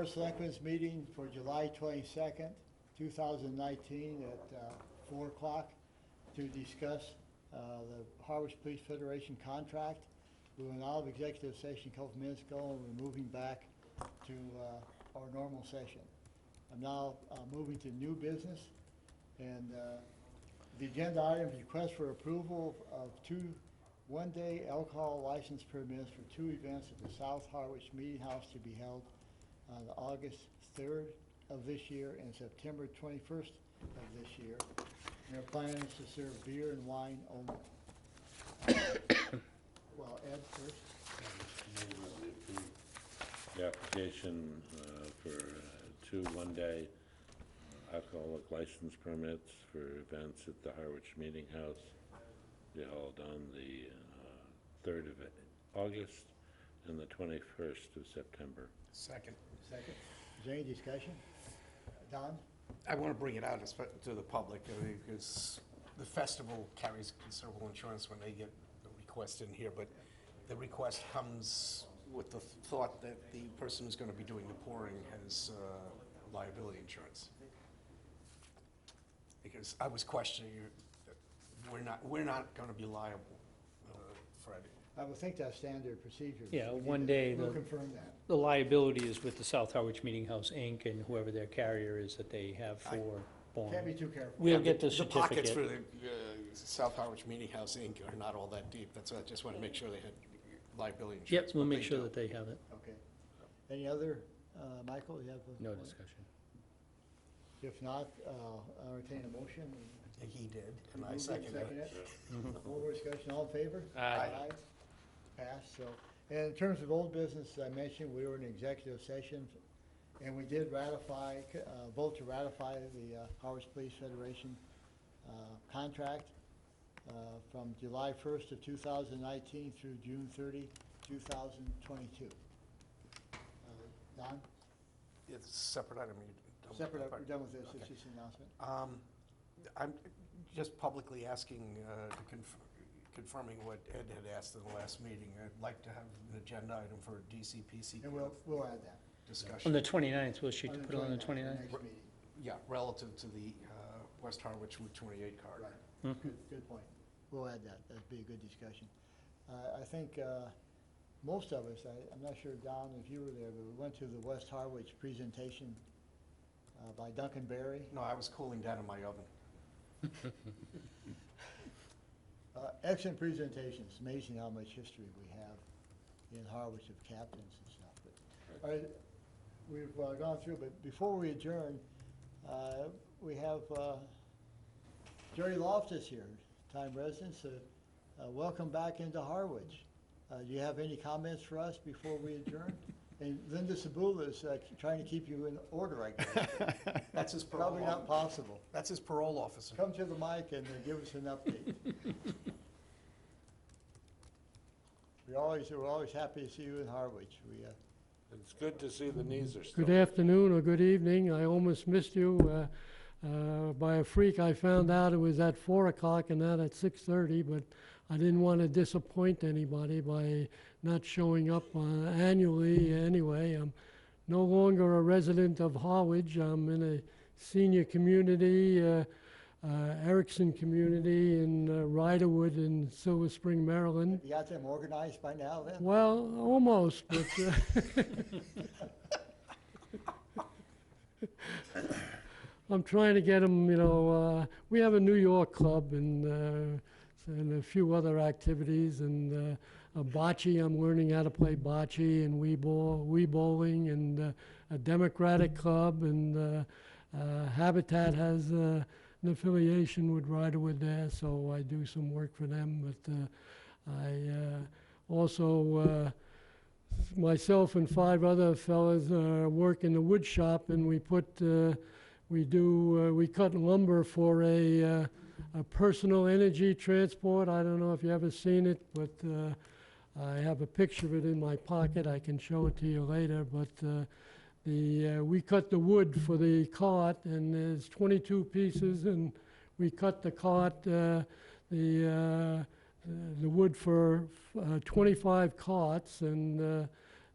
Board of Selectmen's meeting for July 22nd, 2019 at 4 o'clock to discuss the Harwich Police Federation contract. We went out of executive session a couple minutes ago, and we're moving back to our normal session. I'm now moving to new business, and the agenda items: request for approval of 2 one-day alcohol license permits for 2 events at the South Harwich Meeting House to be held on August 3rd of this year and September 21st of this year. And our plan is to serve beer and wine only. Well, Ed first. The application for 2 one-day alcoholic license permits for events at the Harwich Meeting House be held on the 3rd of August and the 21st of September. Second. Second. Is there any discussion? Don? I want to bring it out to the public because the festival carries considerable insurance when they get the request in here, but the request comes with the thought that the person who's going to be doing the pouring has liability insurance. Because I was questioning you, that we're not going to be liable for it. I would think that's standard procedure. Yeah, one day We'll confirm that. the liability is with the South Harwich Meeting House, Inc., and whoever their carrier is that they have for Can't pouring. be too careful. We'll get the The pockets for certificate. the South Harwich Meeting House, Inc. are not all that deep. That's why I just want to make sure they had liability insurance. Yep, we'll but make they sure do. that they have it. Okay. Any other, Michael, you have a No point? discussion. If not, I'll entertain a motion. He did, and I Moved seconded seconded it. No more discussion, all in favor? Aye. Passed, so, and in terms of old business, I mentioned we were in executive session, and we did ratify, vote to ratify the Harwich Police Federation contract from July 1st of 2019 through June 30, 2022. Don? It's a separate item. Separate, we're done with this, it's just an announcement. I'm just publicly asking, confirming what Ed had asked in the last meeting. I'd like to have an agenda item for DCPC And we'll add that. discussion. On the 29th, we'll shoot to put it on the 29th, 29th. next meeting. Yeah, relative to the West Harwich Route 28 card. Right, good point. We'll add that, that'd be a good discussion. I think most of us, I'm not sure, Don, if you were there, but we went to the West Harwich presentation by Duncan Berry. No, I was cooling down in my oven. Excellent presentation. It's amazing how much history we have in Harwich of captains and stuff. But, all right, we've gone through, but before we adjourn, we have Jerry Loftus here, time resident. Welcome back into Harwich. Do you have any comments for us before we adjourn? And Linda Sabula is trying to keep you in order, I guess. That's his parole. Probably not possible. That's his parole officer. Come to the mic and give us an update. We're always happy to see you in Harwich. It's good to see the knees are still. Good afternoon or good evening. I almost missed you. By a freak, I found out it was at 4 o'clock and not at 6:30, but I didn't want to disappoint anybody by not showing up annually anyway. I'm no longer a resident of Harwich. I'm in a senior community, Erickson community in Riderwood in Silver Spring, Maryland. You got them organized by now then? Well, almost, but I'm trying to get them, we have a New York club and a few other activities, and bocce, I'm learning how to play bocce, and Wii bowling, and a Democratic club, and Habitat has an affiliation with Riderwood there, so I do some work for them, but I also, myself and 5 other fellas work in the wood shop, and we cut lumber for a personal energy transport. I don't know if you ever seen it, but I have a picture of it in my pocket. I can show it to you later, but we cut the wood for the cart, and there's 22 pieces, and we cut the cart, the wood for 25 carts, and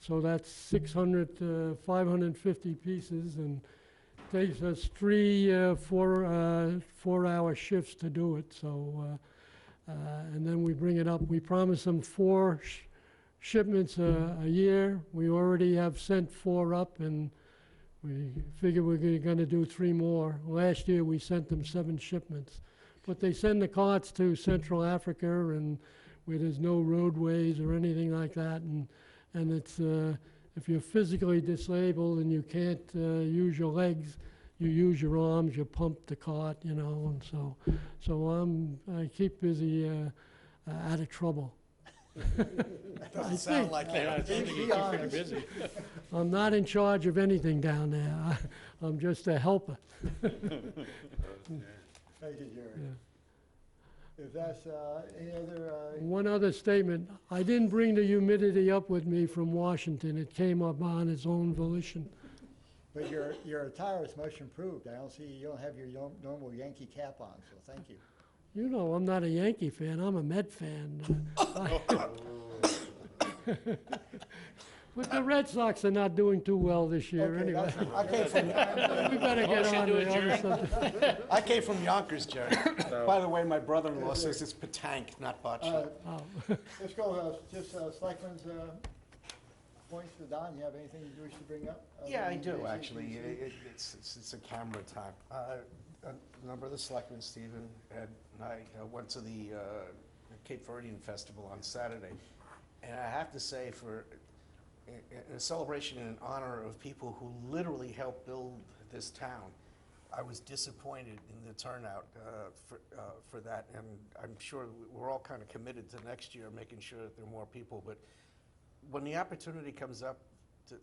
So that's 550 pieces, and takes us three, 4-hour shifts to do it, so, and then we bring it up. We promise them 4 shipments a year. We already have sent 4 up, and we figure we're gonna do 3 more. Last year, we sent them 7 shipments. But they send the carts to Central Africa, and where there's no roadways or anything like that, and it's, if you're physically disabled and you can't use your legs, you use your arms, you pump the cart, you know, and so I keep busy out of trouble. Doesn't sound like Yeah, that. it sounds like you keep pretty busy. I'm not in charge of anything down there. I'm just a helper. Thank you, Jerry. Yeah. If that's, any other, One other statement, I didn't bring the humidity up with me from Washington. It came up on its own volition. but your attire is much improved. I don't see, you don't have your normal Yankee cap on, so thank you. You know, I'm not a Yankee fan, I'm a Met fan. But the Red Sox are not doing too well this year Okay, anyway. that's- I came from, We better get Motion on to to the other adjourn. subject. I came from Yonkers, Jerry. By the way, my brother-in-law says it's Petank, not Botch. Oh. Let's go, just Selectmen's points for Don. You have anything you wish to bring up? Yeah, I other than do, the actually. ACCC? It's a camera time. A number of the selectmen, Stephen, Ed, and I went to the Cape Verdean Festival on Saturday. And I have to say, in a celebration in honor of people who literally helped build this town, I was disappointed in the turnout for that. And I'm sure we're all kind of committed to next year, making sure that there are more people. But when the opportunity comes up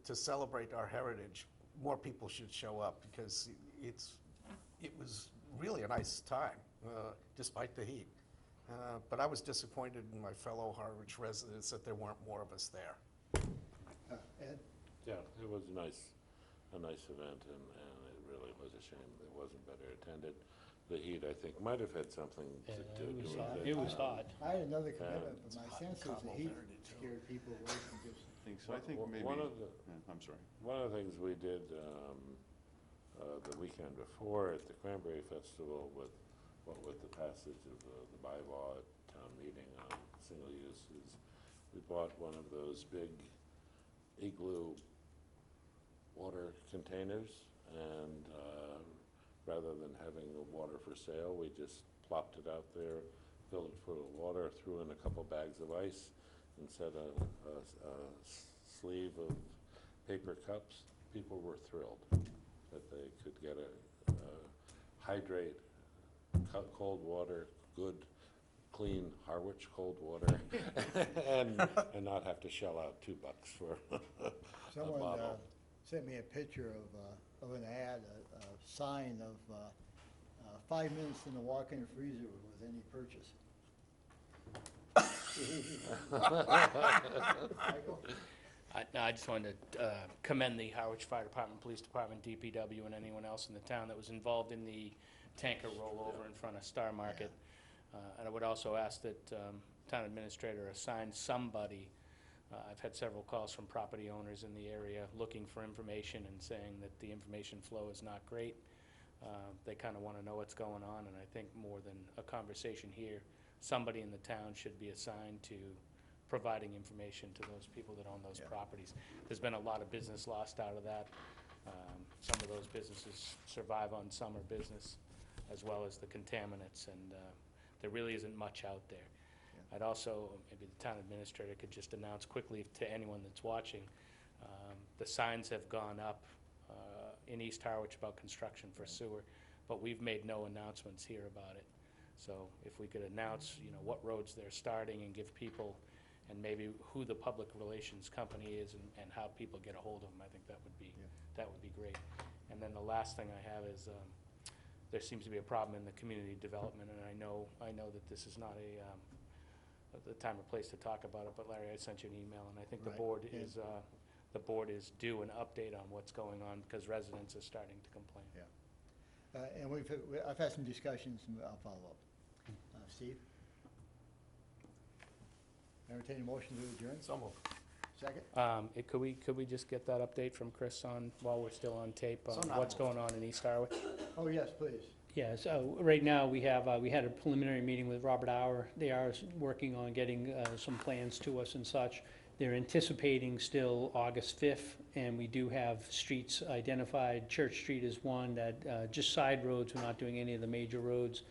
to celebrate our heritage, more people should show up, because it was really a nice time, despite the heat. But I was disappointed in my fellow Harwich residents that there weren't more of us there. Ed? Yeah, it was a nice event, and it really was a shame it wasn't better attended. The heat, I think, might have had something Yeah, to do it was with hot. it. It was hot. I had another commitment, but my hot sense is the Cabo heat Verde, too. scared people away from just, I think so. I think maybe, One of the, yeah, I'm sorry. one of the things we did the weekend before at the Cranberry Festival with the passage of the bylaw at town meeting on single use is we bought one of those big igloo water containers, and rather than having the water for sale, we just plopped it out there, filled it full of water, threw in a couple bags of ice, and set a sleeve of paper cups. People were thrilled that they could get hydrate, cold water, good, clean Harwich cold water, and not have to shell out $2 for a someone bottle. sent me a picture of an ad, a sign of 5 minutes in the walk-in freezer with any purchase. Michael? I just wanted to commend the Harwich Fire Department, Police Department, DPW, and anyone else in the town that was involved in the tanker rollover in front of Star Market. And I would also ask that town administrator assign somebody. I've had several calls from property owners in the area looking for information and saying that the information flow is not great. They kind of want to know what's going on, and I think more than a conversation here, somebody in the town should be assigned to providing information to those people that own those properties. There's been a lot of business lost out of that. Some of those businesses survive on summer business as well as the contaminants, and there really isn't much out there. I'd also, maybe the town administrator could just announce quickly to anyone that's watching, the signs have gone up in East Harwich about construction for sewer, but we've made no announcements here about it. So if we could announce, what roads they're starting and give people, and maybe who the public relations company is and how people get a hold of them, I think that would be great. And then the last thing I have is, there seems to be a problem in the community development, and I know that this is not the time or place to talk about it, but Larry, I sent you an email, and I think Right, yeah. the board is due an update on what's going on, because residents are starting to complain. And I've had some discussions, and I'll follow up. Steve? Entertain a motion to adjourn? So moved. Second? Could we just get that update from Chris on, while we're still on tape, So on not what's moved. going on in East Harwich? Oh, yes, please. Yeah, so right now, we have, we had a preliminary meeting with Robert Auer. They are working on getting some plans to us and such. They're anticipating still August 5th, and we do have streets identified. Church Street is one that, just side roads, we're not doing any of the major roads.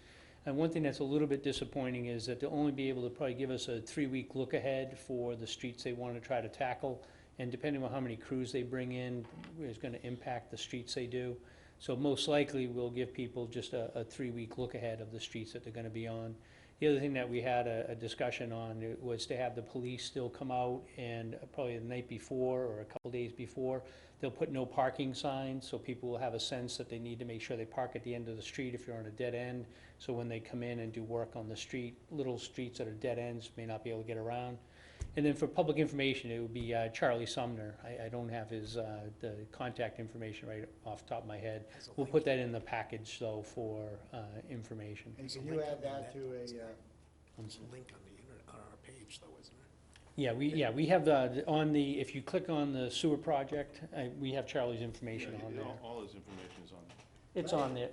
And one thing that's a little bit disappointing is that they'll only be able to probably give us a 3-week look ahead for the streets they want to try to tackle. And depending on how many crews they bring in, is gonna impact the streets they do. So most likely, we'll give people just a 3-week look ahead of the streets that they're gonna be on. The other thing that we had a discussion on was to have the police still come out and probably the night before or a couple days before, they'll put no parking signs, so people will have a sense that they need to make sure they park at the end of the street if you're on a dead end. So when they come in and do work on the street, little streets that are dead ends may not be able to get around. And then for public information, it would be Charlie Sumner. I don't have his, the contact information right off the top of my head. There's a We'll link. put that in the package, though, for information. And There's a can you link add on the that to internet, isn't a, there? There's a link on the internet, on our page, though, isn't there? Yeah, we have, on the, if you click on the sewer project, we have Charlie's information on there. All his information is on there. It's on there.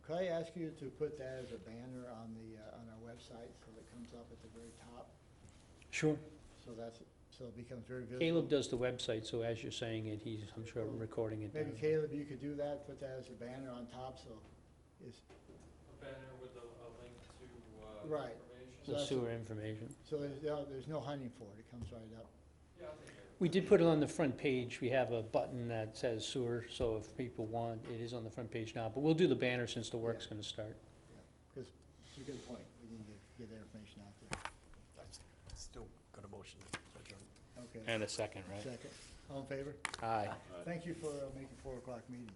could I ask you to put that as a banner on the, on our website so it comes up at the very top? Sure. So so it becomes very visible? Caleb does the website, so as you're saying it, he's, I'm sure, recording it Maybe down. Caleb, you could do that, put that as a banner on top, so it's, A banner with a link to, Right. information. So The that's- sewer information. so there's no hunting for it, it comes right up. Yeah, I'll take care of it. We did put it on the front page. We have a button that says sewer, so if people want, it is on the front page now. But we'll do the banner since the work's gonna start. Because it's a good point, we need to get that information out there. That's still got a motion to adjourn. Okay, And a second, right? second, all in favor? Aye. Thank you for making 4 o'clock meeting.